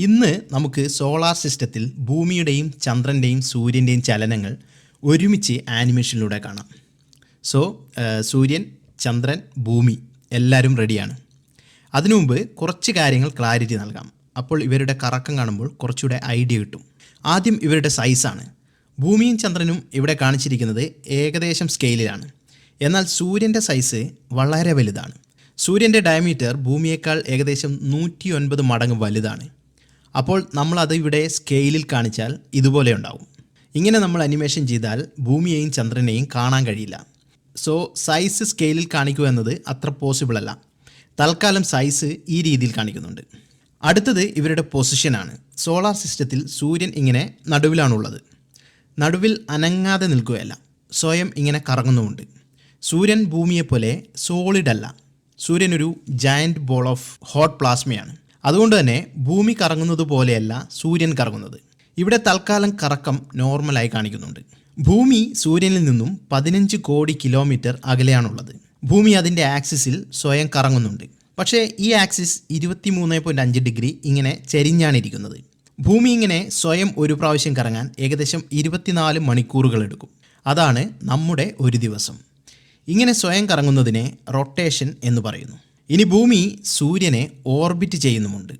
ഇന്ന് നമുക്ക് സോളാർ സിസ്റ്റത്തിൽ ഭൂമിയുടെയും ചന്ദ്രൻ്റെയും സൂര്യൻ്റെയും ചലനങ്ങൾ ഒരുമിച്ച് ആനിമേഷനിലൂടെ കാണാം. സോ സൂര്യൻ, ചന്ദ്രൻ, ഭൂമി എല്ലാവരും റെഡിയാണ്. അതിനു മുമ്പ് കുറച്ച് കാര്യങ്ങൾ ക്ലാരിറ്റി നൽകാം. അപ്പോൾ ഇവരുടെ കറക്കം കാണുമ്പോൾ കുറച്ചുകൂടെ ഐഡിയ കിട്ടും. ആദ്യം ഇവരുടെ സൈസാണ്. ഭൂമിയും ചന്ദ്രനും ഇവിടെ കാണിച്ചിരിക്കുന്നത് ഏകദേശം സ്കെയിലിലാണ്. എന്നാൽ സൂര്യൻ്റെ സൈസ് വളരെ വലുതാണ്. സൂര്യൻ്റെ ഡയമീറ്റർ ഭൂമിയേക്കാൾ ഏകദേശം 109 മടങ്ങ് വലുതാണ്. അപ്പോൾ നമ്മളത് ഇവിടെ സ്കെയിലിൽ കാണിച്ചാൽ ഇതുപോലെ ഉണ്ടാവും. ഇങ്ങനെ നമ്മൾ അനിമേഷൻ ചെയ്താൽ ഭൂമിയെയും ചന്ദ്രനെയും കാണാൻ കഴിയില്ല. സോ സൈസ് സ്കെയിലിൽ കാണിക്കുക എന്നത് അത്ര പോസിബിൾ അല്ല. തൽക്കാലം സൈസ് ഈ രീതിയിൽ കാണിക്കുന്നുണ്ട്. അടുത്തത് ഇവരുടെ പൊസിഷനാണ്. സോളാർ സിസ്റ്റത്തിൽ സൂര്യൻ ഇങ്ങനെ നടുവിലാണുള്ളത്. നടുവിൽ അനങ്ങാതെ നിൽക്കുകയല്ല, സ്വയം ഇങ്ങനെ കറങ്ങുന്നുമുണ്ട്. സൂര്യൻ ഭൂമിയെപ്പോലെ സോളിഡ് അല്ല. സൂര്യൻ ഒരു ജയൻറ്റ് ബോൾ ഓഫ് ഹോട്ട് പ്ലാസ്മയാണ്. അതുകൊണ്ട് തന്നെ ഭൂമി കറങ്ങുന്നത് പോലെയല്ല സൂര്യൻ കറങ്ങുന്നത്. ഇവിടെ തൽക്കാലം കറക്കം നോർമലായി കാണിക്കുന്നുണ്ട്. ഭൂമി സൂര്യനിൽ നിന്നും 15 കോടി കിലോമീറ്റർ അകലെയാണുള്ളത്. ഭൂമി അതിൻ്റെ ആക്സിസിൽ സ്വയം കറങ്ങുന്നുണ്ട്. പക്ഷേ ഈ ആക്സിസ് 23.5 ഡിഗ്രി ഇങ്ങനെ ചരിഞ്ഞാണ് ഇരിക്കുന്നത്. ഭൂമി ഇങ്ങനെ സ്വയം ഒരു പ്രാവശ്യം കറങ്ങാൻ ഏകദേശം 24 മണിക്കൂറുകൾ എടുക്കും. അതാണ് നമ്മുടെ ഒരു ദിവസം. ഇങ്ങനെ സ്വയം കറങ്ങുന്നതിനെ റൊട്ടേഷൻ എന്ന് പറയുന്നു. ഇനി ഭൂമി സൂര്യനെ ഓർബിറ്റ് ചെയ്യുന്നുമുണ്ട്.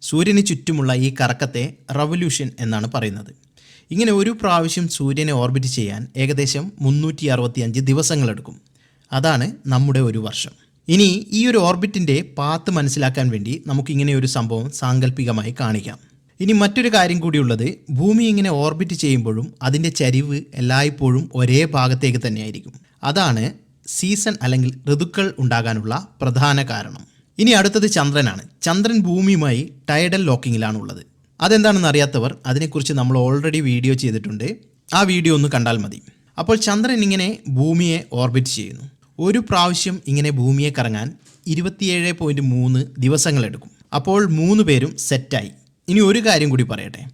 സൂര്യന് ചുറ്റുമുള്ള ഈ കറക്കത്തെ റവല്യൂഷൻ എന്നാണ് പറയുന്നത്. ഇങ്ങനെ ഒരു പ്രാവശ്യം സൂര്യനെ ഓർബിറ്റ് ചെയ്യാൻ ഏകദേശം 365 ദിവസങ്ങളെടുക്കും. അതാണ് നമ്മുടെ ഒരു വർഷം. ഇനി ഈ ഒരു ഓർബിറ്റിൻ്റെ പാത്ത് മനസ്സിലാക്കാൻ വേണ്ടി നമുക്കിങ്ങനെ ഒരു സംഭവം സാങ്കല്പികമായി കാണിക്കാം. ഇനി മറ്റൊരു കാര്യം കൂടിയുള്ളത്, ഭൂമി ഇങ്ങനെ ഓർബിറ്റ് ചെയ്യുമ്പോഴും അതിൻ്റെ ചരിവ് എല്ലായ്പ്പോഴും ഒരേ ഭാഗത്തേക്ക് തന്നെയായിരിക്കും. അതാണ് സീസൺ അല്ലെങ്കിൽ ഋതുക്കൾ ഉണ്ടാകാനുള്ള പ്രധാന കാരണം. ഇനി അടുത്തത് ചന്ദ്രനാണ്. ചന്ദ്രൻ ഭൂമിയുമായി ടൈഡൽ ലോക്കിങ്ങിലാണുള്ളത്. അതെന്താണെന്ന് അറിയാത്തവർ അതിനെക്കുറിച്ച് നമ്മൾ ഓൾറെഡി വീഡിയോ ചെയ്തിട്ടുണ്ട്. ആ വീഡിയോ ഒന്ന് കണ്ടാൽ മതി. അപ്പോൾ ചന്ദ്രൻ ഇങ്ങനെ ഭൂമിയെ ഓർബിറ്റ് ചെയ്യുന്നു. ഒരു പ്രാവശ്യം ഇങ്ങനെ ഭൂമിയെ കറങ്ങാൻ 27.3 ദിവസങ്ങളെടുക്കും. അപ്പോൾ 3 പേരും സെറ്റായി. ഇനി ഒരു കാര്യം കൂടി പറയട്ടെ.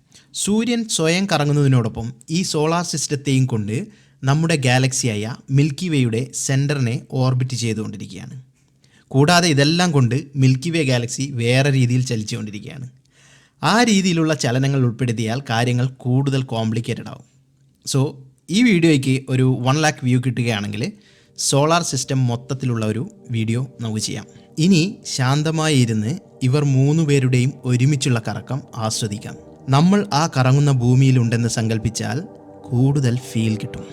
സൂര്യൻ സ്വയം കറങ്ങുന്നതിനോടൊപ്പം ഈ സോളാർ സിസ്റ്റത്തെയും കൊണ്ട് നമ്മുടെ ഗാലക്സിയായ മിൽക്കി വേയുടെ സെൻറ്ററിനെ ഓർബിറ്റ് ചെയ്തുകൊണ്ടിരിക്കുകയാണ്. കൂടാതെ ഇതെല്ലാം കൊണ്ട് മിൽക്കി വേ ഗാലക്സി വേറെ രീതിയിൽ ചലിച്ചുകൊണ്ടിരിക്കുകയാണ്. ആ രീതിയിലുള്ള ചലനങ്ങൾ ഉൾപ്പെടുത്തിയാൽ കാര്യങ്ങൾ കൂടുതൽ കോംപ്ലിക്കേറ്റഡ് ആവും. സോ ഈ വീഡിയോയ്ക്ക് ഒരു 1 lakh വ്യൂ കിട്ടുകയാണെങ്കിൽ സോളാർ സിസ്റ്റം മൊത്തത്തിലുള്ള ഒരു വീഡിയോ നമുക്ക് ചെയ്യാം. ഇനി ശാന്തമായി ഇരുന്ന് ഇവർ 3 പേരുടെയും ഒരുമിച്ചുള്ള കറക്കം ആസ്വദിക്കാം. നമ്മൾ ആ കറങ്ങുന്ന ഭൂമിയിലുണ്ടെന്ന് സങ്കല്പിച്ചാൽ കൂടുതൽ ഫീൽ കിട്ടും.